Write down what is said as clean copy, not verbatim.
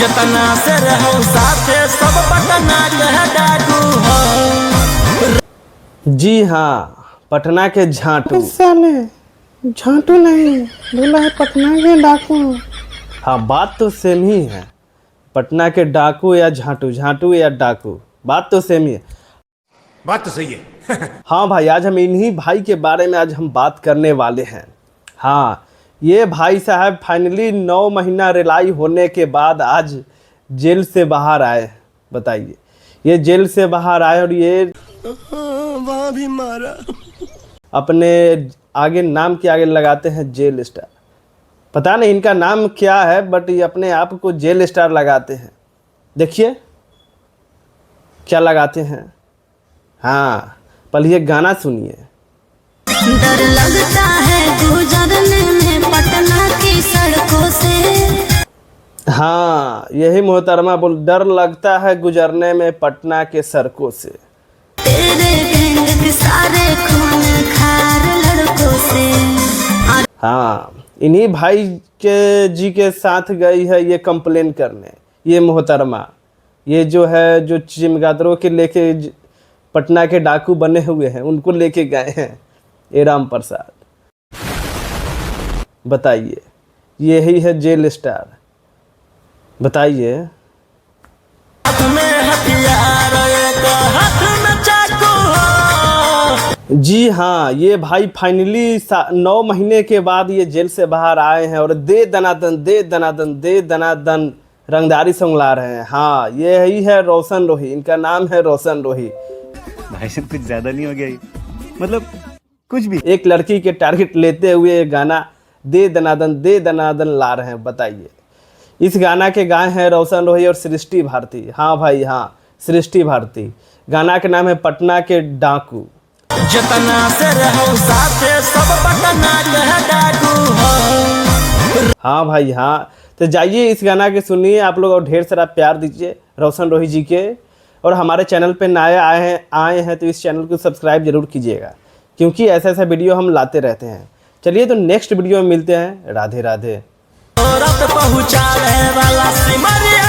जतना से रहो साथे सब पटना के डाकू हो। जी हाँ, पटना के झांटू। साले झांटू नहीं बोला है, पटना के डाकू। हाँ, बात तो सेम ही है। पटना के डाकू या झांटू, झांटू या डाकू, बात तो सेम ही है। बात तो सही है। हाँ भाई, आज हम इन्हीं भाई के बारे में आज हम बात करने वाले हैं। हाँ, ये भाई साहब फाइनली 9 महीना रिलाई होने के बाद आज जेल से बाहर आए। बताइए, ये जेल से बाहर आए और ये वहाँ भी मारा। अपने आगे नाम के आगे लगाते हैं जेल स्टार। पता नहीं इनका नाम क्या है, बट ये अपने आप को जेल स्टार लगाते हैं। देखिए क्या लगाते हैं। हाँ, पहले ये गाना सुनिए। डर लगता है गुजरने में पटना की सड़कों से। हाँ, यही मोहतरमा बोल, डर लगता है गुजरने में पटना के सड़कों से। तेरे गैंग के सारे खून खार लड़कों से। हाँ, इन्हीं भाई के जी के साथ गई है ये कंप्लेन करने। ये मोहतरमा, ये जो है जो चिमगादड़ों के लेके पटना के डाकू बने हुए हैं, उनको लेके गए हैं ए राम प्रसाद। बताइए, यही है जेल स्टार। बताइए। हाथ में हथियार एक हाथ में चाकू हो। जी हाँ, ये भाई फाइनली 9 महीने के बाद ये जेल से बाहर आए हैं और दे दनादन दे दनादन दे दनादन रंगदारी सॉन्ग ला रहे हैं। हाँ, यही है रोशन रोही। इनका नाम है रोशन रोही। भाई साहब कुछ ज्यादा नहीं हो गया ये? मतलब कुछ भी। एक लड़की के टारगेट लेते हुए ये गाना दे दनादन ला रहे हैं। बताइए, इस गाना के गाए हैं रोशन रोही और सृष्टि भारती। हाँ भाई हाँ, सृष्टि भारती। गाना के नाम है पटना के डाकू। जतना से रहो साथे सब पटना के डाकू हो। हाँ भाई हाँ, तो जाइए इस गाना के सुनिए आप लोग और ढेर सारा प्यार दीजिए रोशन रोही जी के। और हमारे चैनल पे नए आए हैं तो इस चैनल को सब्सक्राइब जरूर कीजिएगा, क्योंकि ऐसा वीडियो हम लाते रहते हैं। चलिए तो नेक्स्ट वीडियो में मिलते हैं। राधे राधे। औरत पहुँचाने वाला सिमरिया।